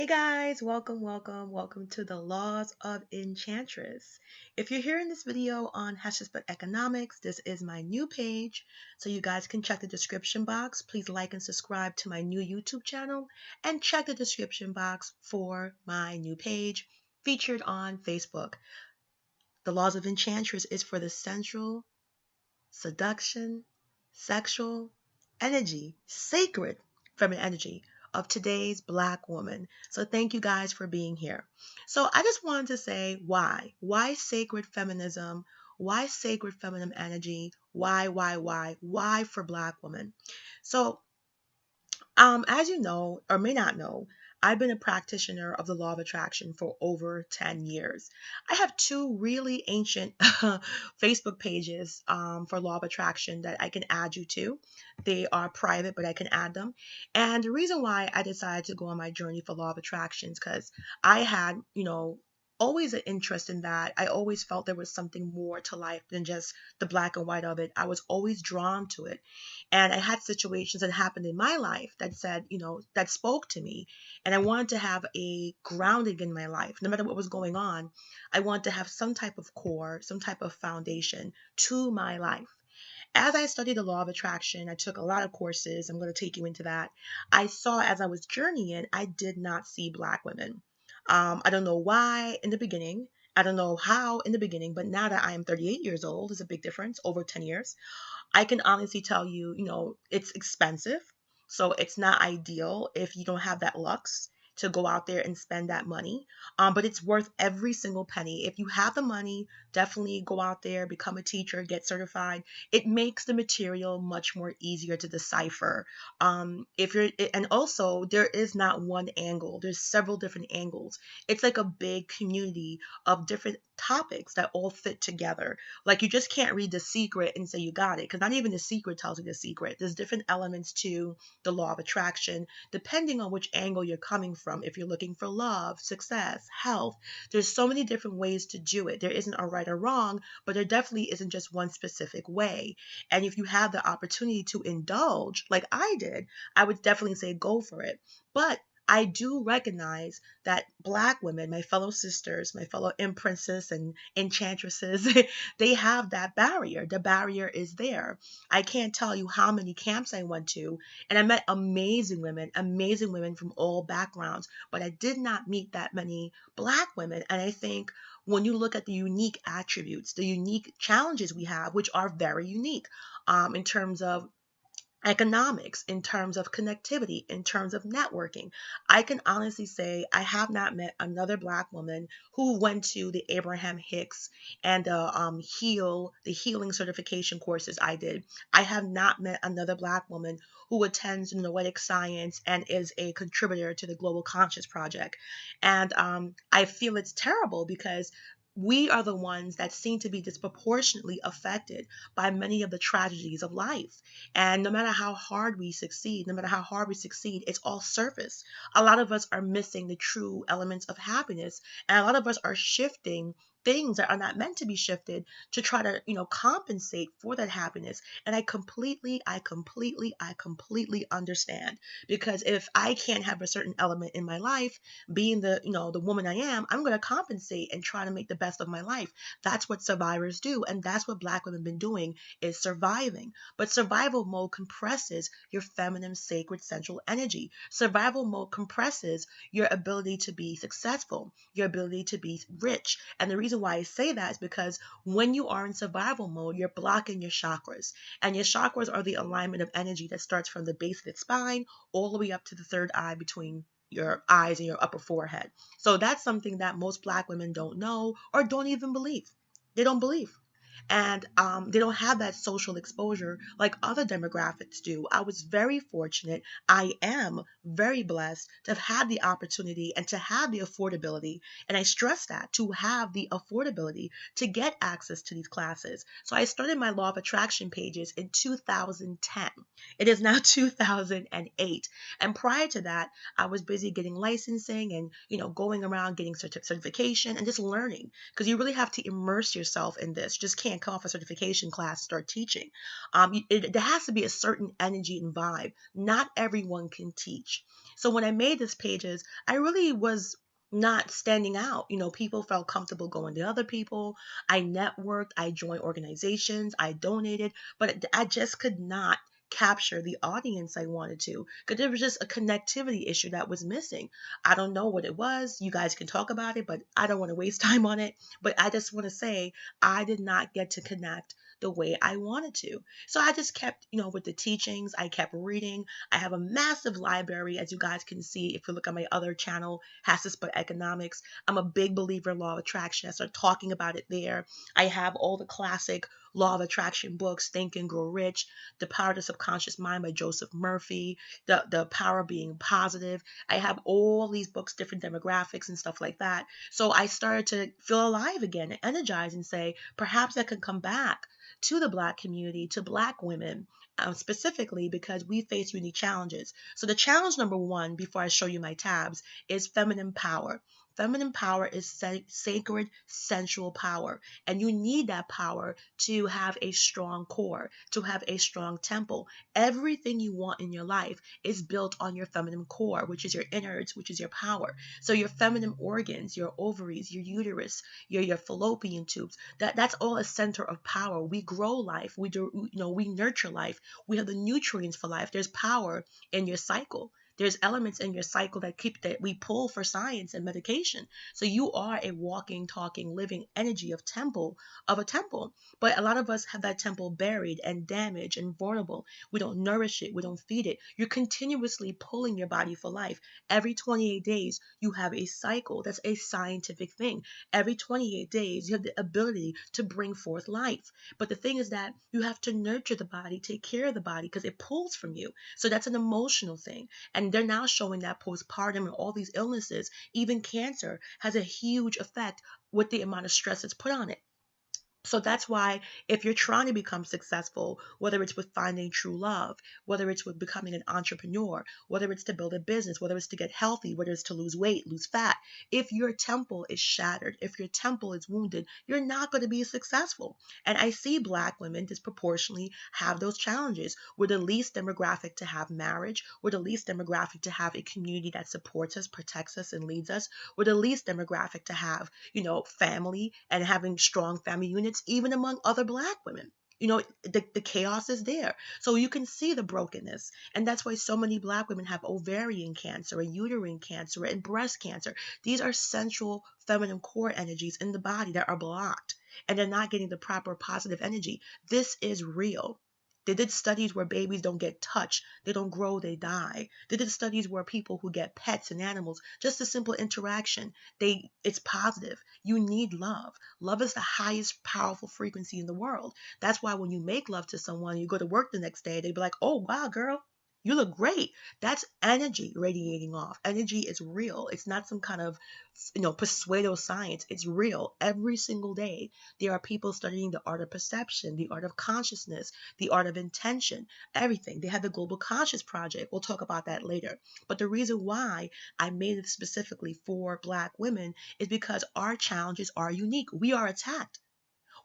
Hey guys, welcome to the Laws of Enchantress. If you're hearing this video on #but economics, this is my new page, so you guys can check the description box. Please like and subscribe to my new YouTube channel and check the description box for my new page featured on Facebook. The Laws of Enchantress is for the sensual, seduction, sexual energy, sacred feminine energy of today's Black woman. So thank you guys for being here. So I just wanted to say why? Why sacred feminism? Why sacred feminine energy? Why for Black women? So as you know, or may not know, I've been a practitioner of the law of attraction for over 10 years. I have two really ancient Facebook pages for law of attraction that I can add you to. They are private, but I can add them. And the reason why I decided to go on my journey for law of attraction is because I had, always an interest in that. I always felt there was something more to life than just the black and white of it. I was always drawn to it. And I had situations that happened in my life that said, that spoke to me. And I wanted to have a grounding in my life. No matter what was going on, I wanted to have some type of core, some type of foundation to my life. As I studied the law of attraction, I took a lot of courses. I'm going to take you into that. I saw as I was journeying, I did not see Black women. I don't know why in the beginning. I don't know how in the beginning, but now that I am 38 years old, there's a big difference, over 10 years. I can honestly tell you, it's expensive. So it's not ideal if you don't have that lux to go out there and spend that money. But it's worth every single penny. If you have the money, definitely go out there, become a teacher, get certified. It makes the material much more easier to decipher. And also there is not one angle. There's several different angles. It's like a big community of different topics that all fit together. Like you just can't read The Secret and say you got it, because not even The Secret tells you the secret. There's different elements to the law of attraction, depending on which angle you're coming from. If you're looking for love, success, health, there's so many different ways to do it. There isn't a right or wrong, but there definitely isn't just one specific way. And if you have the opportunity to indulge, like I did, I would definitely say go for it. But I do recognize that Black women, my fellow sisters, my fellow empresses and enchantresses, they have that barrier. The barrier is there. I can't tell you how many camps I went to, and I met amazing women from all backgrounds, but I did not meet that many Black women. And I think when you look at the unique attributes, the unique challenges we have, which are very unique in terms of economics, in terms of connectivity, in terms of networking. I can honestly say I have not met another Black woman who went to the Abraham Hicks and the healing certification courses I did. I have not met another Black woman who attends Noetic Science and is a contributor to the Global Conscious Project. And I feel it's terrible because we are the ones that seem to be disproportionately affected by many of the tragedies of life. And no matter how hard we succeed, it's all surface. A lot of us are missing the true elements of happiness. And a lot of us are shifting things that are not meant to be shifted to try to, compensate for that happiness. And I completely understand. Because if I can't have a certain element in my life, being the woman I am, I'm going to compensate and try to make the best of my life. That's what survivors do. And that's what Black women have been doing, is surviving. But survival mode compresses your feminine, sacred, sensual energy. Survival mode compresses your ability to be successful, your ability to be rich. And the reason why I say that is because when you are in survival mode, you're blocking your chakras. And your chakras are the alignment of energy that starts from the base of the spine all the way up to the third eye between your eyes and your upper forehead. So that's something that most Black women don't know or don't even believe. They don't believe. And they don't have that social exposure like other demographics do. I was very fortunate. I am very blessed to have had the opportunity and to have the affordability. And I stress that, to have the affordability to get access to these classes. So I started my law of attraction pages in 2010. It is now 2008. And prior to that, I was busy getting licensing and, going around getting certification and just learning, because you really have to immerse yourself in this. You just can't come off a certification class and start teaching. There has to be a certain energy and vibe. Not everyone can teach. So when I made these pages, I really was not standing out. People felt comfortable going to other people. I networked, I joined organizations, I donated, but I just could not capture the audience I wanted to, because there was just a connectivity issue that was missing. I don't know what it was. You guys can talk about it, but I don't want to waste time on it. But I just want to say I did not get to connect the way I wanted to. So I just kept, with the teachings, I kept reading. I have a massive library, as you guys can see if you look at my other channel, Hassis But Economics. I'm a big believer in law of attraction. I start talking about it there. I have all the classic law of attraction books, Think and Grow Rich, The Power of the Subconscious Mind by Joseph Murphy, the Power of Being Positive. I have all these books, different demographics and stuff like that. So I started to feel alive again and energized and say, perhaps I can come back to the Black community, to Black women, specifically because we face unique challenges. So the challenge number one, before I show you my tabs, is feminine power. Feminine power is sacred, sensual power. And you need that power to have a strong core, to have a strong temple. Everything you want in your life is built on your feminine core, which is your innards, which is your power. So your feminine organs, your ovaries, your uterus, your fallopian tubes, that's all a center of power. We grow life. We do, we nurture life. We have the nutrients for life. There's power in your cycle. There's elements in your cycle that we pull for science and medication. So you are a walking, talking, living energy of a temple. But a lot of us have that temple buried and damaged and vulnerable. We don't nourish it. We don't feed it. You're continuously pulling your body for life. Every 28 days, you have a cycle. That's a scientific thing. Every 28 days, you have the ability to bring forth life. But the thing is that you have to nurture the body, take care of the body, because it pulls from you. So that's an emotional thing. And they're now showing that postpartum and all these illnesses, even cancer, has a huge effect with the amount of stress that's put on it. So that's why if you're trying to become successful, whether it's with finding true love, whether it's with becoming an entrepreneur, whether it's to build a business, whether it's to get healthy, whether it's to lose weight, lose fat, if your temple is shattered, if your temple is wounded, you're not going to be successful. And I see Black women disproportionately have those challenges. We're the least demographic to have marriage. We're the least demographic to have a community that supports us, protects us, and leads us. We're the least demographic to have, family and having strong family units, even among other Black women. The chaos is there. So you can see the brokenness. And that's why so many Black women have ovarian cancer and uterine cancer and breast cancer. These are central feminine core energies in the body that are blocked, and they're not getting the proper positive energy. This is real. They did studies where babies don't get touched, they don't grow, they die. They did studies where people who get pets and animals, just a simple interaction, it's positive. You need love. Love is the highest powerful frequency in the world. That's why when you make love to someone, you go to work the next day, they be like, "Oh wow, girl, you look great." That's energy radiating off. Energy is real. It's not some kind of, pseudo science. It's real. Every single day, there are people studying the art of perception, the art of consciousness, the art of intention, everything. They have the Global Conscious Project. We'll talk about that later. But the reason why I made it specifically for Black women is because our challenges are unique. We are attacked.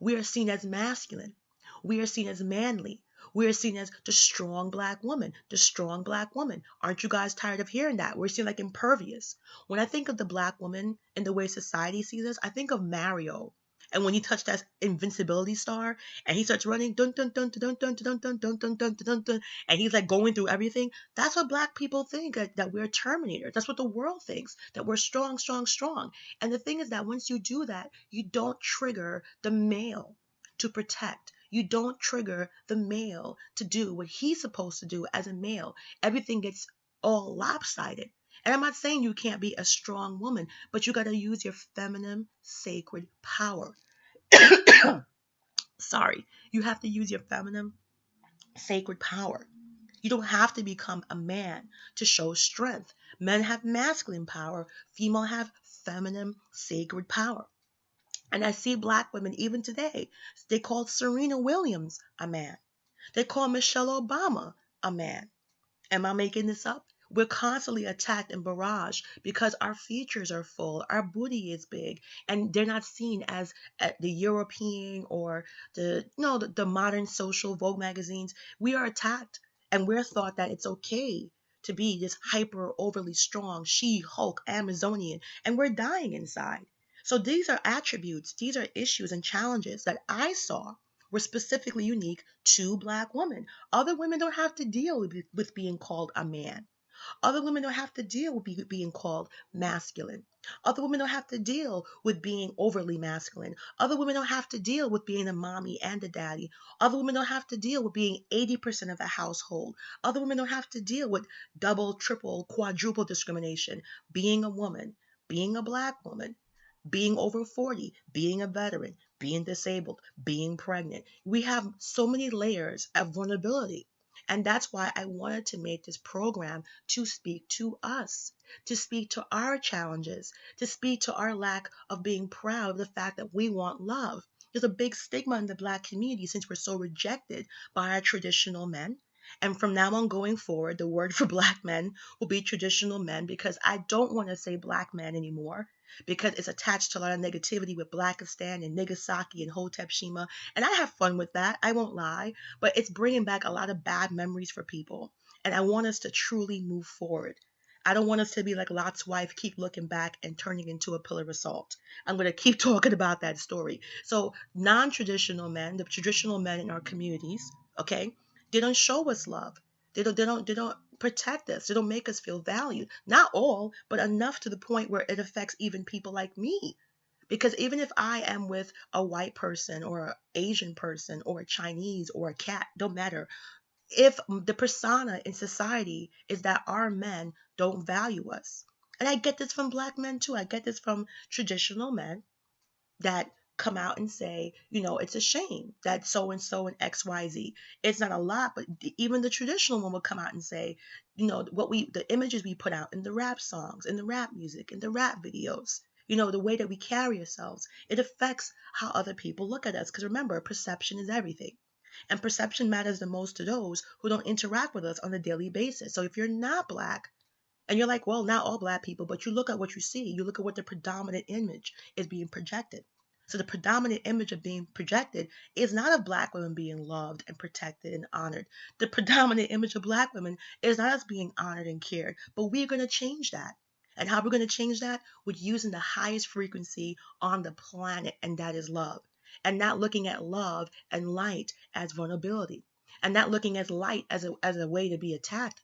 We are seen as masculine. We are seen as manly. We are seen as the strong Black woman, the strong Black woman. Aren't you guys tired of hearing that? We're seen like impervious. When I think of the Black woman and the way society sees us, I think of Mario. And when he touched that invincibility star and he starts running, dun dun dun dun dun dun dun dun dun dun dun dun, and he's like going through everything, that's what Black people think, that we're Terminators. That's what the world thinks, that we're strong, strong, strong. And the thing is that once you do that, you don't trigger the male to protect. You don't trigger the male to do what he's supposed to do as a male. Everything gets all lopsided. And I'm not saying you can't be a strong woman, but you got to use your feminine sacred power. Sorry, you have to use your feminine sacred power. You don't have to become a man to show strength. Men have masculine power, female have feminine sacred power. And I see Black women even today. They call Serena Williams a man. They call Michelle Obama a man. Am I making this up? We're constantly attacked and barraged because our features are full, our booty is big, and they're not seen as the European or the modern social Vogue magazines. We are attacked, and we're thought that it's okay to be this hyper overly strong She-Hulk Amazonian, and we're dying inside. So these are attributes, these are issues and challenges that I saw were specifically unique to Black women. Other women don't have to deal with being called a man. Other women don't have to deal with being called masculine. Other women don't have to deal with being overly masculine. Other women don't have to deal with being a mommy and a daddy. Other women don't have to deal with being 80% of a household. Other women don't have to deal with double, triple, quadruple discrimination. Being a woman, being a Black woman, being over 40, being a veteran, being disabled, being pregnant. We have so many layers of vulnerability. And that's why I wanted to make this program to speak to us, to speak to our challenges, to speak to our lack of being proud of the fact that we want love. There's a big stigma in the Black community since we're so rejected by our traditional men. And from now on going forward, the word for Black men will be traditional men because I don't want to say Black men anymore because it's attached to a lot of negativity with Blackistan and Nagasaki and Hotep Shima. And I have fun with that, I won't lie, but it's bringing back a lot of bad memories for people. And I want us to truly move forward. I don't want us to be like Lot's wife, keep looking back and turning into a pillar of salt. I'm going to keep talking about that story. So, non traditional men, the traditional men in our communities, okay, they don't show us love. They don't protect us. They don't make us feel valued. Not all, but enough to the point where it affects even people like me. Because even if I am with a white person or an Asian person or a Chinese or a cat, don't matter. If the persona in society is that our men don't value us. And I get this from Black men too. I get this from traditional men that come out and say, it's a shame that so and so and XYZ. It's not a lot, but even the traditional one will come out and say, the images we put out in the rap songs, in the rap music, in the rap videos, the way that we carry ourselves, it affects how other people look at us. Because remember, perception is everything. And perception matters the most to those who don't interact with us on a daily basis. So if you're not Black, and you're like, well, not all Black people, but you look at what you see. You look at what the predominant image is being projected. So the predominant image of being projected is not of Black women being loved and protected and honored. The predominant image of Black women is not us being honored and cared. But we're going to change that. And how we're going to change that? With using the highest frequency on the planet, and that is love. And not looking at love and light as vulnerability. And not looking at light as a way to be attacked.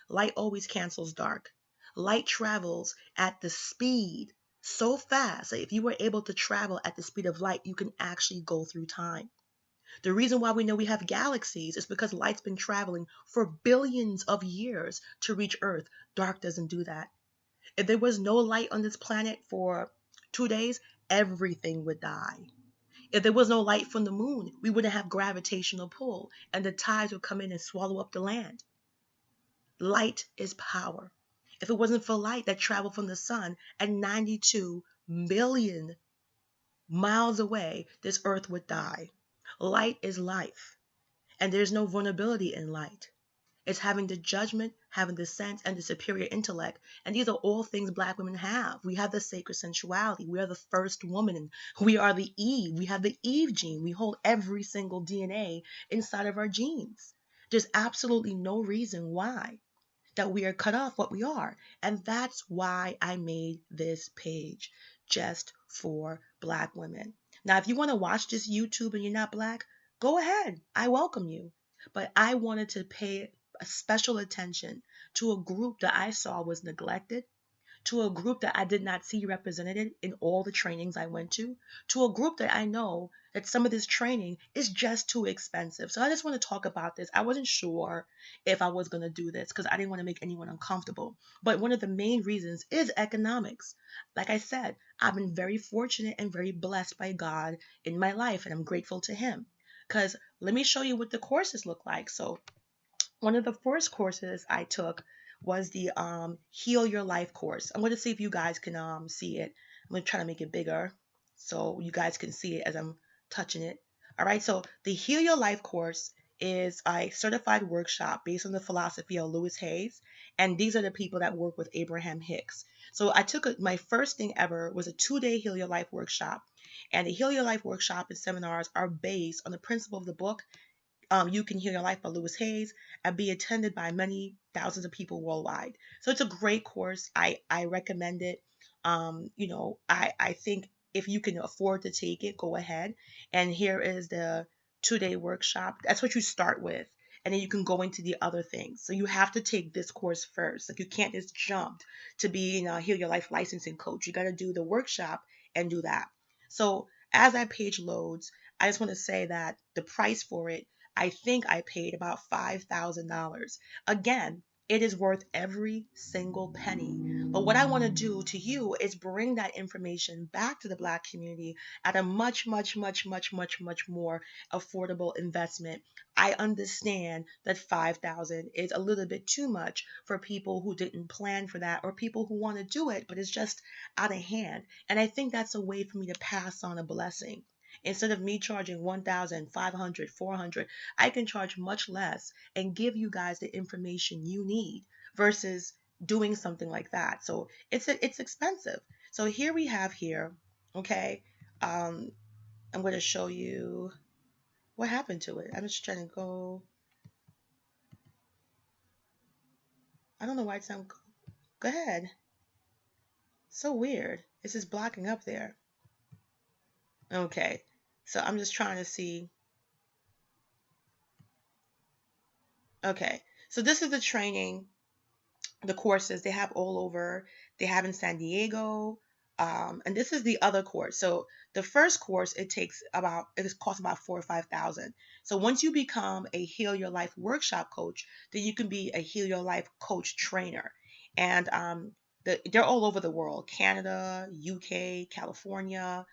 Light always cancels dark. Light travels at the speed so fast that if you were able to travel at the speed of light, you can actually go through time. The reason why we know we have galaxies is because light's been traveling for billions of years to reach Earth. Dark doesn't do that. If there was no light on this planet for 2 days, everything would die. If there was no light from the moon, we wouldn't have gravitational pull and the tides would come in and swallow up the land. Light is power. If it wasn't for light that traveled from the sun at 92 million miles away, this earth would die. Light is life, and there's no vulnerability in light. It's having the judgment, having the sense, and the superior intellect. And these are all things Black women have. We have the sacred sensuality. We are the first woman. We are the Eve. We have the Eve gene. We hold every single DNA inside of our genes. There's absolutely no reason why that we are cut off what we are. And that's why I made this page just for Black women. Now, if you want to watch this YouTube and you're not Black, go ahead. I welcome you. But I wanted to pay a special attention to a group that I saw was neglected, to a group that I did not see represented in all the trainings I went to a group that I know that some of this training is just too expensive. So I just want to talk about this. I wasn't sure if I was going to do this because I didn't want to make anyone uncomfortable. But one of the main reasons is economics. Like I said, I've been very fortunate and very blessed by God in my life, and I'm grateful to Him. Because let me show you what the courses look like. So one of the first courses I took was the Heal Your Life course. I'm going to see if you guys can see it. I'm going to try to make it bigger so you guys can see it as I'm touching it. All right, so the Heal Your Life course is a certified workshop based on the philosophy of Louis Hayes, and these are the people that work with Abraham Hicks. So I took my first thing ever was a 2-day Heal Your Life workshop, and the Heal Your Life workshop and seminars are based on the principle of the book You Can Heal Your Life by Lewis Hayes, and be attended by many thousands of people worldwide. So it's a great course. I recommend it. I think if you can afford to take it, go ahead. And here is the 2-day workshop. That's what you start with. And then you can go into the other things. So you have to take this course first. Like, you can't just jump to be, Heal Your Life licensing coach. You got to do the workshop and do that. So as that page loads, I just want to say that the price for it, I think I paid about $5,000. Again, it is worth every single penny. But what I want to do to you is bring that information back to the Black community at a much, much, much, much, much, much more affordable investment. I understand that 5,000 is a little bit too much for people who didn't plan for that, or people who want to do it, but it's just out of hand. And I think that's a way for me to pass on a blessing. Instead of me charging 1,500, 400, I can charge much less and give you guys the information you need versus doing something like that. So it's expensive. So here we have here, okay. Um, I'm going to show you what happened to it. I'm just trying to go. I don't know why it's not. Go ahead. So weird. It's just blocking up there. Okay. So I'm just trying to see. Okay. So this is the training, the courses they have all over. They have in San Diego. And this is the other course. So the first course, it costs about 4 or 5 thousand. So once you become a Heal Your Life workshop coach, then you can be a Heal Your Life coach trainer. And they're all over the world: Canada, UK, California.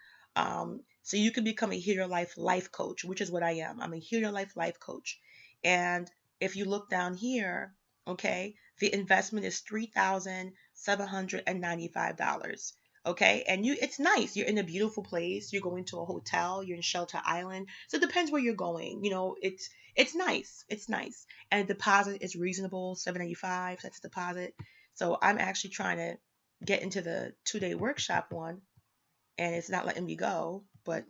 So you can become a Heal Your Life coach, which is what I am. I'm a Heal Your Life coach. And if you look down here, okay, the investment is $3,795. Okay, and it's nice. You're in a beautiful place. You're going to a hotel. You're in Shelter Island. So it depends where you're going. It's nice. It's nice, and the deposit is reasonable. $795. That's the deposit. So I'm actually trying to get into the 2-day workshop one, and it's not letting me go. But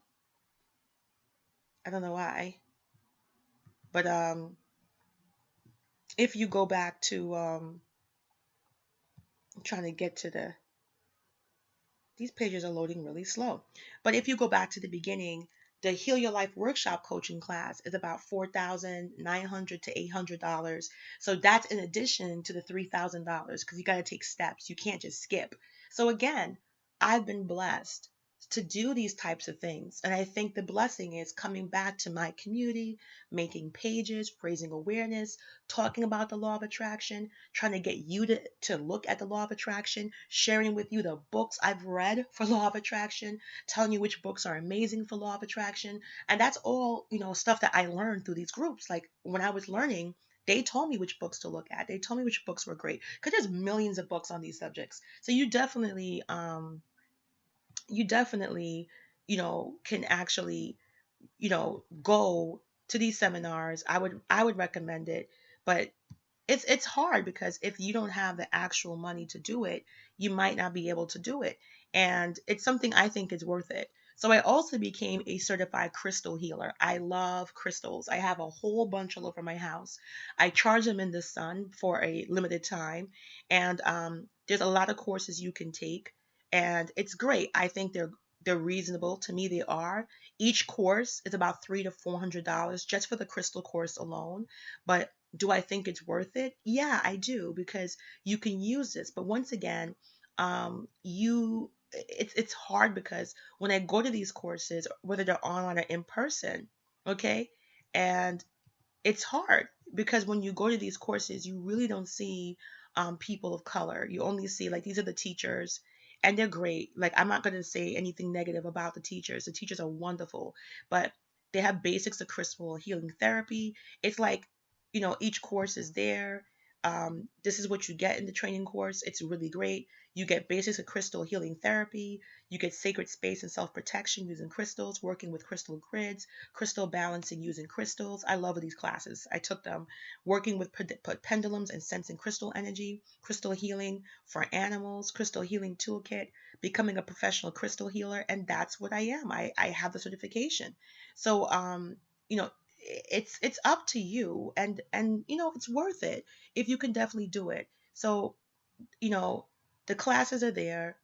I don't know why. But if you go back to I'm trying to get to these pages are loading really slow. But if you go back to the beginning, the Heal Your Life workshop coaching class is about $4,900 to $800. So that's in addition to the $3,000, because you got to take steps. You can't just skip. So again, I've been blessed to do these types of things. And I think the blessing is coming back to my community, making pages, raising awareness, talking about the law of attraction, trying to get you to look at the law of attraction, sharing with you the books I've read for law of attraction, telling you which books are amazing for law of attraction. And that's all, stuff that I learned through these groups. Like, when I was learning, they told me which books to look at. They told me which books were great, because there's millions of books on these subjects. So you definitely, can actually, go to these seminars. I would recommend it. But it's hard, because if you don't have the actual money to do it, you might not be able to do it. And it's something I think is worth it. So I also became a certified crystal healer. I love crystals. I have a whole bunch all over my house. I charge them in the sun for a limited time. And there's a lot of courses you can take. And it's great. I think they're reasonable. To me, they are. Each course is about $300 to $400 just for the crystal course alone. But do I think it's worth it? Yeah, I do, because you can use this. But once again, it's hard, because when I go to these courses, whether they're online or in person, okay, and it's hard, because when you go to these courses, you really don't see people of color. You only see, like, these are the teachers, and they're great. Like, I'm not going to say anything negative about the teachers. The teachers are wonderful, but they have basics of crystal healing therapy. It's like, each course is there. This is what you get in the training course. It's really great. You get basics of crystal healing therapy. You get sacred space and self protection using crystals, working with crystal grids, crystal balancing using crystals. I love these classes. I took them. Working with pendulums and sensing crystal energy, crystal healing for animals, crystal healing toolkit, becoming a professional crystal healer. And that's what I am. I have the certification. So, you know, it's up to you, and it's worth it if you can definitely do it. So, you know, the classes are there,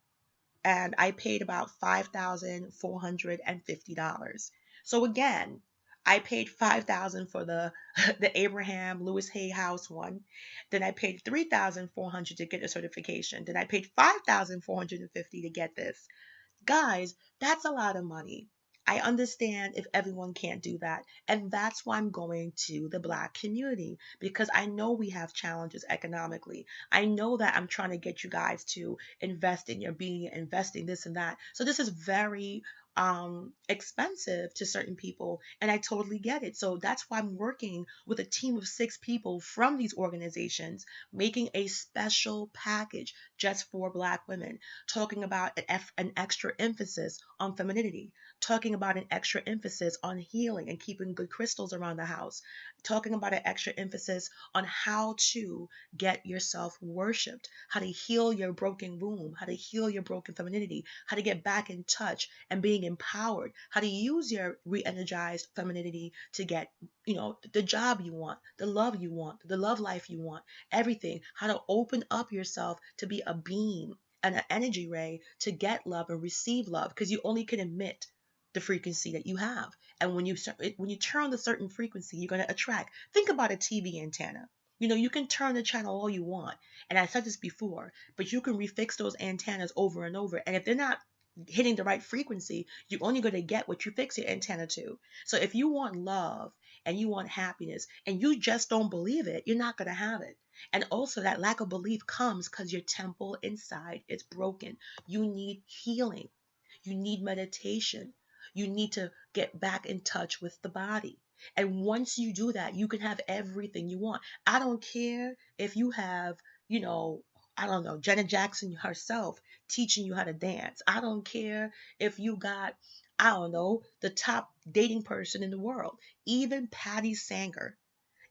and I paid about $5,450. So again, I paid 5,000 for the the Abraham Lewis Hay House one. Then I paid 3,400 to get the certification. Then I paid 5,450 to get this. Guys, that's a lot of money. I understand if everyone can't do that. And that's why I'm going to the Black community, because I know we have challenges economically. I know that I'm trying to get you guys to invest in your being, investing this and that. So this is very expensive to certain people, and I totally get it. So that's why I'm working with a team of 6 people from these organizations, making a special package just for Black women, talking about an extra emphasis on femininity, talking about an extra emphasis on healing and keeping good crystals around the house, talking about an extra emphasis on how to get yourself worshipped, how to heal your broken womb, how to heal your broken femininity, how to get back in touch and being empowered, how to use your re-energized femininity to get, the job you want, the love you want, the love life you want, everything, how to open up yourself to be a beam and an energy ray to get love and receive love, because you only can emit the frequency that you have. And when you turn on a certain frequency, you're going to attract. Think about a TV antenna. You can turn the channel all you want. And I said this before, but you can refix those antennas over and over. And if they're not hitting the right frequency, you're only going to get what you fix your antenna to. So if you want love and you want happiness and you just don't believe it, you're not going to have it. And also, that lack of belief comes because your temple inside is broken. You need healing. You need meditation. You need to get back in touch with the body. And once you do that, you can have everything you want. I don't care if you have, you know, I don't know, Janet Jackson herself teaching you how to dance. I don't care if you got, I don't know, the top dating person in the world. Even Patty Sanger,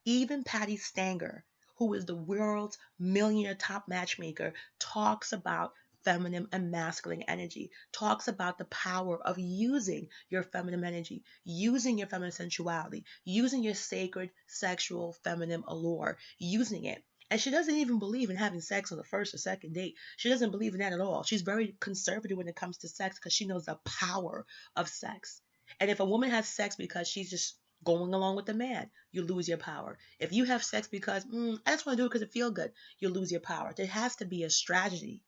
even Patty Stanger, who is the world's millionaire top matchmaker, talks about feminine and masculine energy, talks about the power of using your feminine energy, using your feminine sensuality, using your sacred sexual feminine allure, using it. And she doesn't even believe in having sex on the first or second date. She doesn't believe in that at all. She's very conservative when it comes to sex because she knows the power of sex. And if a woman has sex because she's just going along with the man, you lose your power. If you have sex because I just want to do it because it feels good, you lose your power. There has to be a strategy.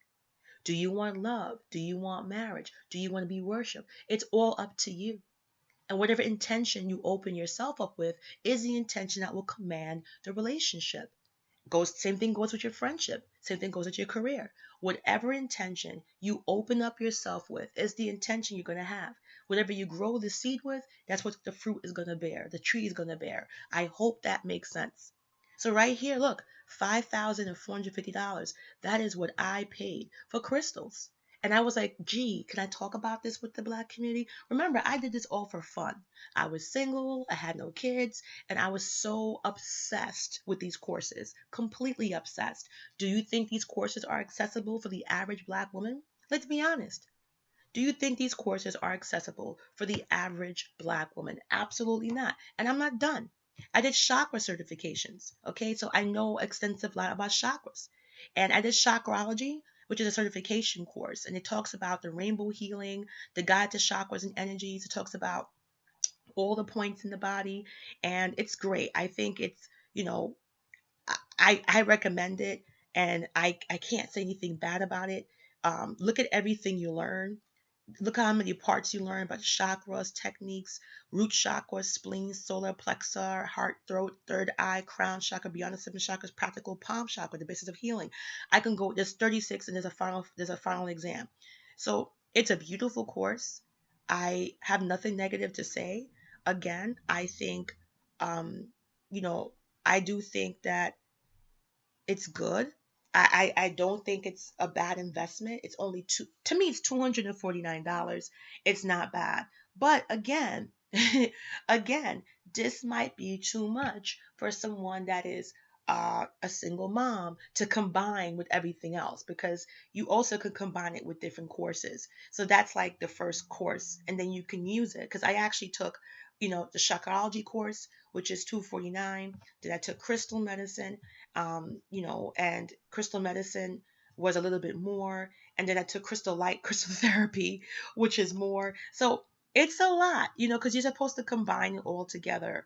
Do you want love? Do you want marriage? Do you want to be worshipped? It's all up to you. And whatever intention you open yourself up with is the intention that will command the relationship. Same thing goes with your friendship. Same thing goes with your career. Whatever intention you open up yourself with is the intention you're going to have. Whatever you grow the seed with, that's what the fruit is going to bear. The tree is going to bear. I hope that makes sense. So right here, look, $5,450. That is what I paid for crystals. And I was like, gee, can I talk about this with the Black community? Remember, I did this all for fun. I was single, I had no kids, and I was so obsessed with these courses, completely obsessed. Do you think these courses are accessible for the average Black woman? Let's be honest. Do you think these courses are accessible for the average Black woman? Absolutely not. And I'm not done. I did chakra certifications. Okay, so I know extensive lot about chakras. And I did chakrology, which is a certification course. And it talks about the rainbow healing, the guide to chakras and energies. It talks about all the points in the body. And it's great. I think it's, I recommend it, and I can't say anything bad about it. Look at everything you learn. Look how many parts you learn about chakras, techniques, root chakra, spleen, solar plexus, heart, throat, third eye, crown chakra, beyond the 7 chakras, practical palm chakra, the basis of healing. I can go. There's 36, and there's a final exam. So it's a beautiful course. I have nothing negative to say. Again, I think, um, you know, I do think that it's good. I don't think it's a bad investment. It's only to me it's $249. It's not bad. But again, again, this might be too much for someone that is a single mom to combine with everything else, because you also could combine it with different courses. So that's like the first course, and then you can use it. Because I actually took the Shakti course, which is $249. Then I took crystal medicine, and crystal medicine was a little bit more. And then I took crystal light, crystal therapy, which is more. So it's a lot, because you're supposed to combine it all together.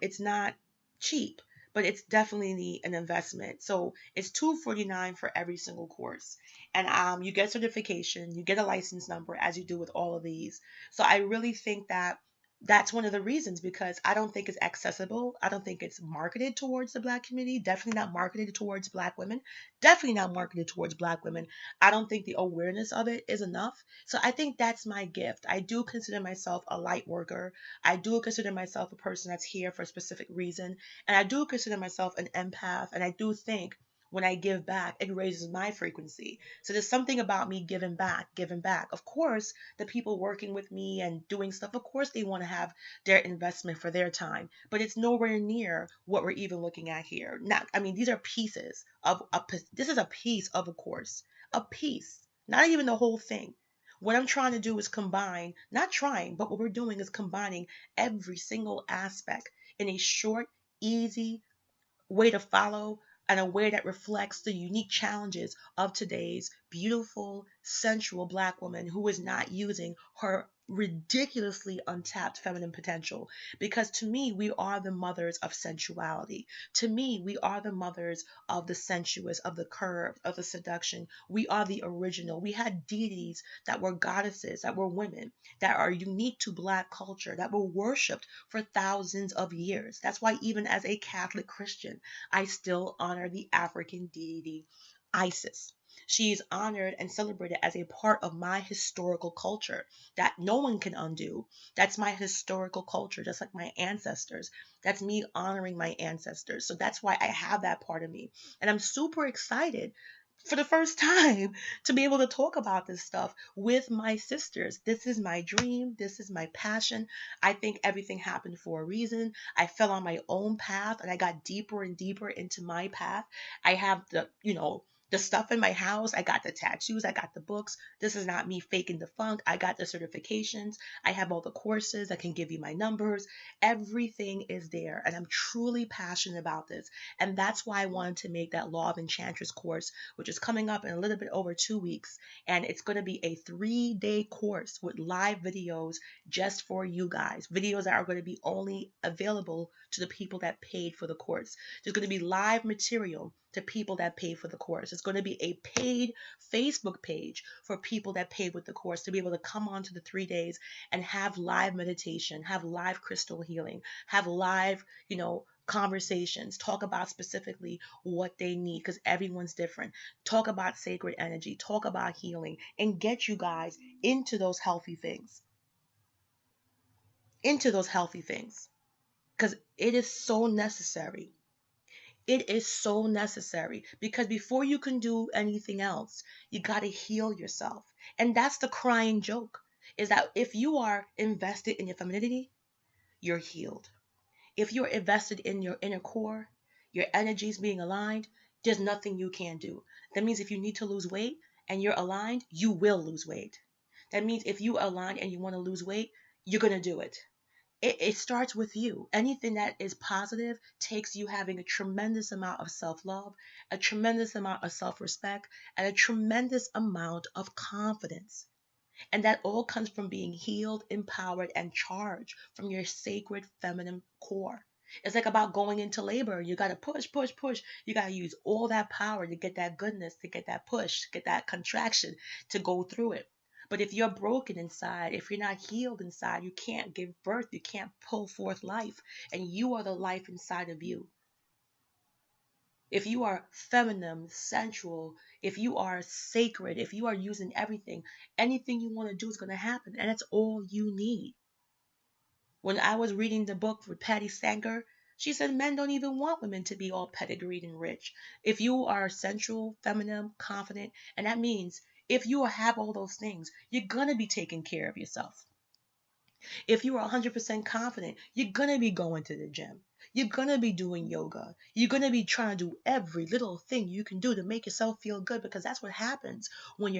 It's not cheap, but it's definitely an investment. So it's $249 for every single course. And you get certification, you get a license number, as you do with all of these. So I really think that that's one of the reasons, because I don't think it's accessible. I don't think it's marketed towards the Black community. Definitely not marketed towards Black women. Definitely not marketed towards Black women. I don't think the awareness of it is enough. So I think that's my gift. I do consider myself a light worker. I do consider myself a person that's here for a specific reason. And I do consider myself an empath. And I do think when I give back, it raises my frequency. So there's something about me giving back, giving back. Of course, the people working with me and doing stuff, of course, they want to have their investment for their time, but it's nowhere near what we're even looking at here. Not, I mean, these are pieces of this is a piece of a course, a piece, not even the whole thing. What I'm trying to do is combine, not trying, but what we're doing is combining every single aspect in a short, easy, way to follow, and a way that reflects the unique challenges of today's beautiful, sensual Black woman who is not using her ridiculously untapped feminine potential. Because to me, we are the mothers of sensuality. To me, we are the mothers of the sensuous, of the curve, of the seduction. We are the original. We had deities that were goddesses, that were women, that are unique to Black culture, that were worshipped for thousands of years. That's why, even as a Catholic Christian, I still honor the African deity Isis. She is honored and celebrated as a part of my historical culture that no one can undo. That's my historical culture, just like my ancestors. That's me honoring my ancestors. So that's why I have that part of me. And I'm super excited for the first time to be able to talk about this stuff with my sisters. This is my dream. This is my passion. I think everything happened for a reason. I fell on my own path and I got deeper and deeper into my path. I have the stuff in my house. I got the tattoos. I got the books. This is not me faking the funk. I got the certifications. I have all the courses. I can give you my numbers. Everything is there. And I'm truly passionate about this. And that's why I wanted to make that Law of Enchantress course, which is coming up in a little bit over 2 weeks. And it's going to be a 3-day course with live videos just for you guys. Videos that are going to be only available to the people that paid for the course. There's going to be live material to people that paid for the course. It's going to be a paid Facebook page for people that paid with the course to be able to come on to the 3 days and have live meditation, have live crystal healing, have live, conversations, talk about specifically what they need, because everyone's different. Talk about sacred energy, talk about healing, and get you guys into those healthy things. Into those healthy things. Because it is so necessary. It is so necessary, because before you can do anything else, you got to heal yourself. And that's the crying joke, is that if you are invested in your femininity, you're healed. If you're invested in your inner core, your energies being aligned, there's nothing you can do. That means if you need to lose weight and you're aligned, you will lose weight. That means if you align and you want to lose weight, you're going to do it. It starts with you. Anything that is positive takes you having a tremendous amount of self-love, a tremendous amount of self-respect, and a tremendous amount of confidence. And that all comes from being healed, empowered, and charged from your sacred feminine core. It's like about going into labor. You got to push, push, push. You got to use all that power to get that goodness, to get that push, to get that contraction, to go through it. But if you're broken inside, if you're not healed inside, you can't give birth, you can't pull forth life. And you are the life inside of you. If you are feminine, sensual, if you are sacred, if you are using everything, anything you want to do is going to happen. And that's all you need. When I was reading the book with Patty Sanger, she said men don't even want women to be all pedigreed and rich. If you are sensual, feminine, confident, and that means if you have all those things, you're going to be taking care of yourself. If you are 100% confident, you're going to be going to the gym. You're going to be doing yoga. You're going to be trying to do every little thing you can do to make yourself feel good, because that's what happens when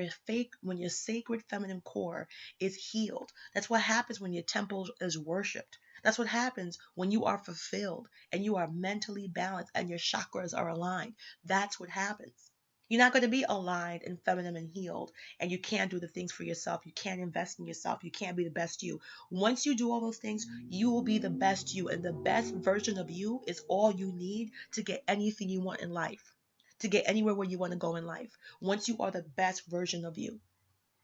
when your sacred feminine core is healed. That's what happens when your temple is worshipped. That's what happens when you are fulfilled and you are mentally balanced and your chakras are aligned. That's what happens. You're not going to be aligned and feminine and healed, and you can't do the things for yourself. You can't invest in yourself. You can't be the best you. Once you do all those things, you will be the best you, and the best version of you is all you need to get anything you want in life, to get anywhere where you want to go in life. Once you are the best version of you.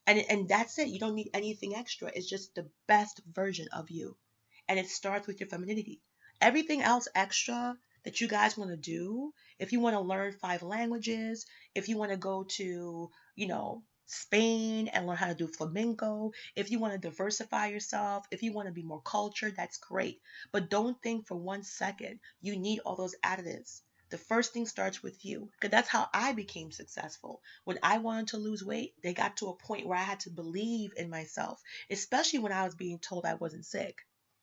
And that's it. You don't need anything extra. It's just the best version of you. And it starts with your femininity. Everything else extra that you guys want to do, if you want to learn 5 languages, if you want to go to, Spain and learn how to do flamenco, if you want to diversify yourself, if you want to be more cultured, that's great. But don't think for 1 second you need all those additives. The first thing starts with you, because that's how I became successful. When I wanted to lose weight, they got to a point where I had to believe in myself, especially when I was being told I wasn't sick.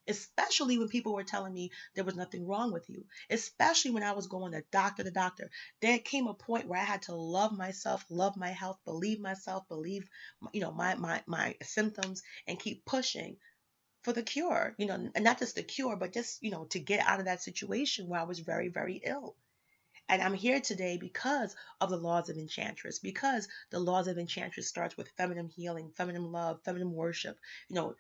Especially when people were telling me there was nothing wrong with you. Especially when I was going to doctor to doctor. There came a point where I had to love myself, love my health, believe myself, believe my symptoms, and keep pushing for the cure. And not just the cure, but just, to get out of that situation where I was very, very ill. And I'm here today because of the laws of Enchantress, because the laws of Enchantress starts with feminine healing, feminine love, feminine worship, you know,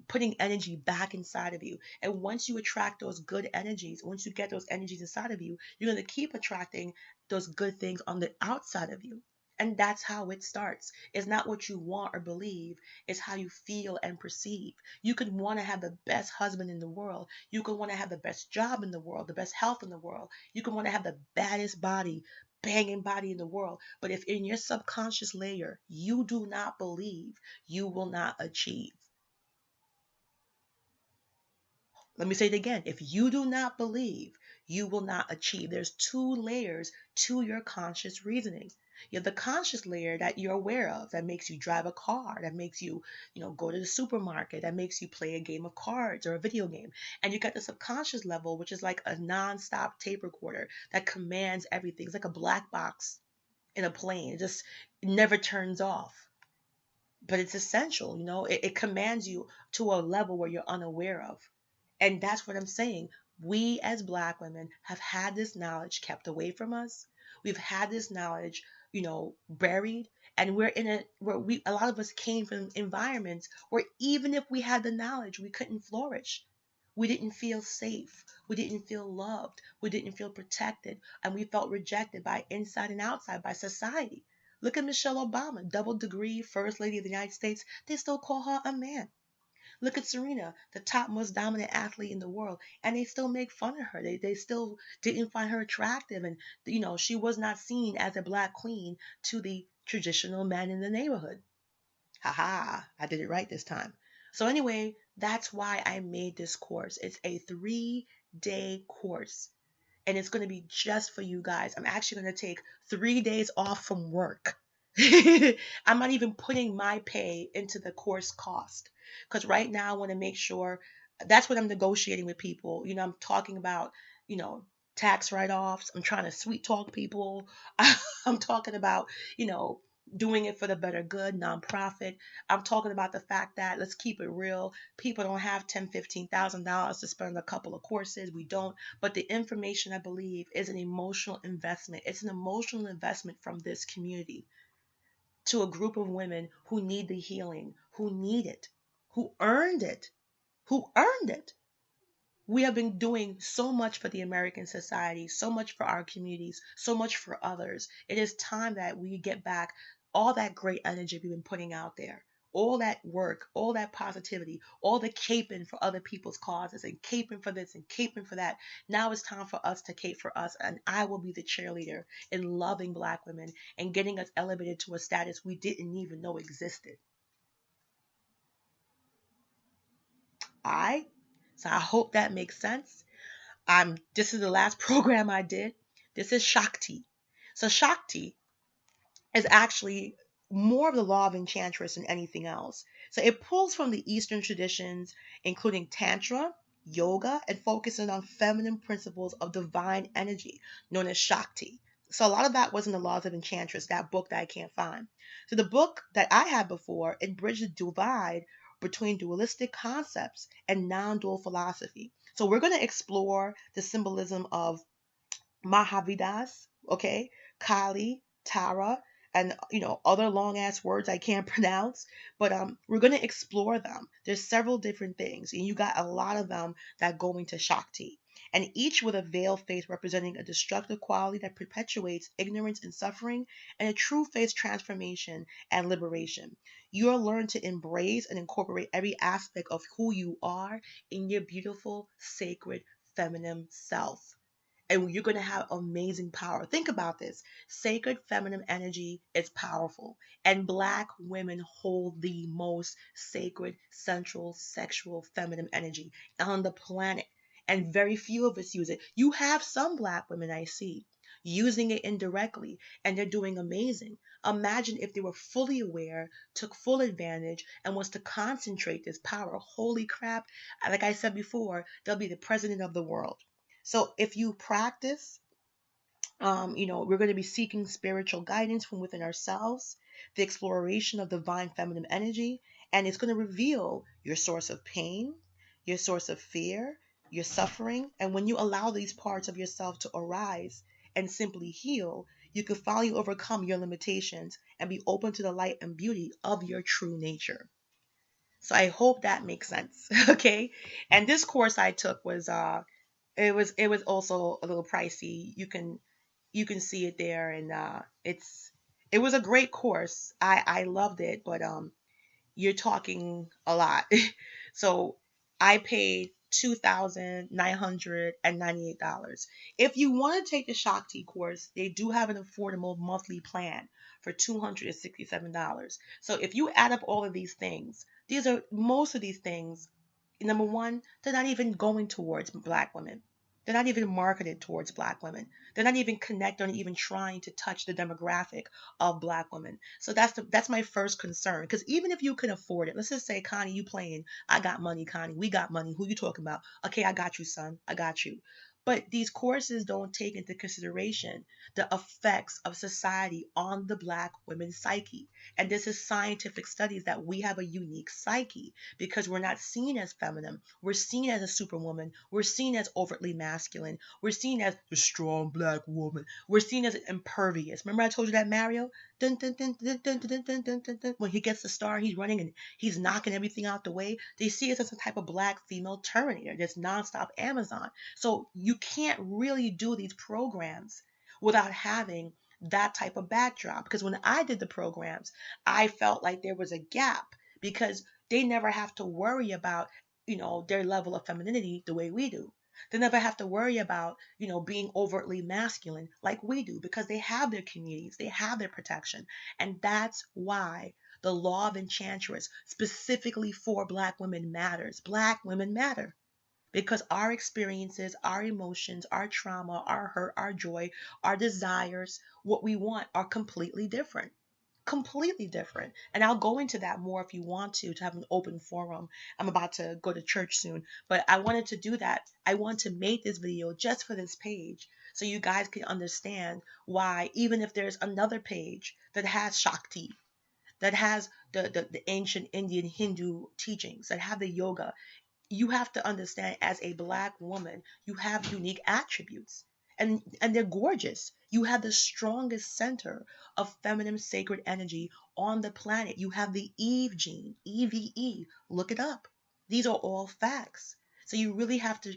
putting energy back inside of you. And once you attract those good energies, once you get those energies inside of you, you're going to keep attracting those good things on the outside of you. And that's how it starts. It's not what you want or believe, it's how you feel and perceive. You could want to have the best husband in the world. You could want to have the best job in the world, the best health in the world. You could want to have the baddest body, banging body in the world. But if in your subconscious layer you do not believe, you will not achieve. Let me say it again. If you do not believe, you will not achieve. There's 2 layers to your conscious reasoning. You have the conscious layer that you're aware of, that makes you drive a car, that makes you, go to the supermarket, that makes you play a game of cards or a video game. And you got the subconscious level, which is like a non-stop tape recorder that commands everything. It's like a black box in a plane. It just never turns off. But it's essential, it commands you to a level where you're unaware of. And that's what I'm saying. We as Black women have had this knowledge kept away from us. We've had this knowledge, buried. And we're in a lot of us came from environments where even if we had the knowledge, we couldn't flourish. We didn't feel safe. We didn't feel loved. We didn't feel protected. And we felt rejected by inside and outside, by society. Look at Michelle Obama, double degree, First Lady of the United States. They still call her a man. Look at Serena, the top most dominant athlete in the world, and they still make fun of her. They still didn't find her attractive, and she was not seen as a Black queen to the traditional men in the neighborhood. Haha, I did it right this time. So anyway, that's why I made this course. It's a 3-day course, and it's going to be just for you guys. I'm actually going to take 3 days off from work. I'm not even putting my pay into the course cost, because right now I want to make sure that's what I'm negotiating with people. I'm talking about, you know, tax write-offs. I'm trying to sweet talk people. I'm talking about, you know, doing it for the better good, nonprofit. I'm talking about the fact that, let's keep it real, people don't have $10,000-$15,000 to spend on a couple of courses. We don't. But the information, I believe, is an emotional investment. It's an emotional investment from this community to a group of women who need the healing, who need it, who earned it, who earned it. We have been doing so much for the American society, so much for our communities, so much for others. It is time that we get back all that great energy we've been putting out there, all that work, all that positivity, all the caping for other people's causes and caping for this and caping for that. Now it's time for us to cape for us, and I will be the cheerleader in loving Black women and getting us elevated to a status we didn't even know existed. All right? So I hope that makes sense. This is the last program I did. This is Shakti. So Shakti is actually more of the law of Enchantress than anything else. So it pulls from the Eastern traditions, including Tantra, yoga, and focusing on feminine principles of divine energy, known as Shakti. So a lot of that was in the Laws of Enchantress, that book that I can't find. So the book that I had before, it bridged the divide between dualistic concepts and non-dual philosophy. So we're going to explore the symbolism of Mahavidas, okay, Kali, Tara, and other long ass words I can't pronounce, but we're gonna explore them. There's several different things, and you got a lot of them that go into Shakti, and each with a veiled face representing a destructive quality that perpetuates ignorance and suffering, and a true face transformation and liberation. You'll learn to embrace and incorporate every aspect of who you are in your beautiful, sacred, feminine self, and you're going to have amazing power. Think about this. Sacred feminine energy is powerful, and black women hold the most sacred, central, sexual feminine energy on the planet, and very few of us use it. You have some black women I see using it indirectly, and they're doing amazing. Imagine if they were fully aware, took full advantage, and was to concentrate this power. Holy crap. Like I said before, they'll be the president of the world. So if you practice, we're going to be seeking spiritual guidance from within ourselves, the exploration of divine feminine energy, and it's going to reveal your source of pain, your source of fear, your suffering. And when you allow these parts of yourself to arise and simply heal, you can finally overcome your limitations and be open to the light and beauty of your true nature. So I hope that makes sense. Okay. And this course I took was it was also a little pricey. You can see it there, and it was a great course. I loved it, but you're talking a lot. So I paid $2,998. If you want to take the Shakti course, they do have an affordable monthly plan for $267. So if you add up all of these things, these are most of these things. Number one, they're not even going towards black women. They're not even marketed towards black women. They're not even connected or even trying to touch the demographic of black women. So that's my first concern. Because even if you can afford it, let's just say, Connie, you playing, I got money, Connie, we got money. Who you talking about? Okay, I got you, son. I got you. But these courses don't take into consideration the effects of society on the black women's psyche. And this is scientific studies that we have a unique psyche because we're not seen as feminine. We're seen as a superwoman. We're seen as overtly masculine. We're seen as the strong black woman. We're seen as impervious. Remember I told you that Mario? Dun, dun, dun, dun, dun, dun, dun, dun, dun, dun. When he gets the star, he's running and he's knocking everything out the way. They see us as a type of black female Terminator, this nonstop Amazon. So you can't really do these programs without having that type of backdrop. Because when I did the programs, I felt like there was a gap because they never have to worry about, their level of femininity the way we do. They never have to worry about, being overtly masculine like we do because they have their communities, they have their protection. And that's why the law of Enchantress, specifically for Black women, matters. Black women matter because our experiences, our emotions, our trauma, our hurt, our joy, our desires, what we want are completely different. Completely different. And I'll go into that more if you want to have an open forum. I'm about to go to church soon, but I wanted to do that. I want to make this video just for this page so you guys can understand why, even if there's another page that has Shakti, that has the ancient Indian Hindu teachings, that have the yoga, you have to understand as a black woman, you have unique attributes. And they're gorgeous. You have the strongest center of feminine sacred energy on the planet. You have the Eve gene, EVE. Look it up. These are all facts. So you really have to,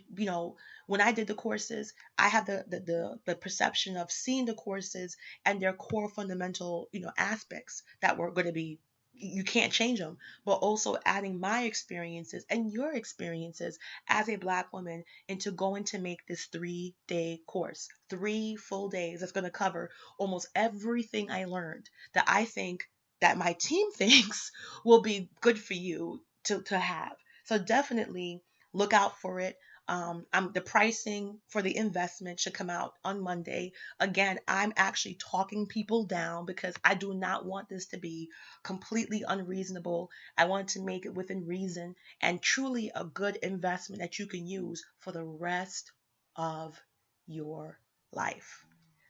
when I did the courses, I had the perception of seeing the courses and their core fundamental, aspects that were going to be, you can't change them, but also adding my experiences and your experiences as a black woman into going to make this 3-day course, 3 full days. That's going to cover almost everything I learned that I think that my team thinks will be good for you to have. So definitely look out for it. The pricing for the investment should come out on Monday. Again, I'm actually talking people down because I do not want this to be completely unreasonable. I want to make it within reason and truly a good investment that you can use for the rest of your life.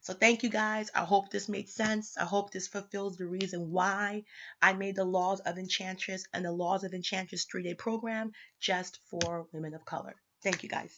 So thank you guys. I hope this made sense. I hope this fulfills the reason why I made the Laws of Enchantress and the Laws of Enchantress 3-day program just for women of color. Thank you guys.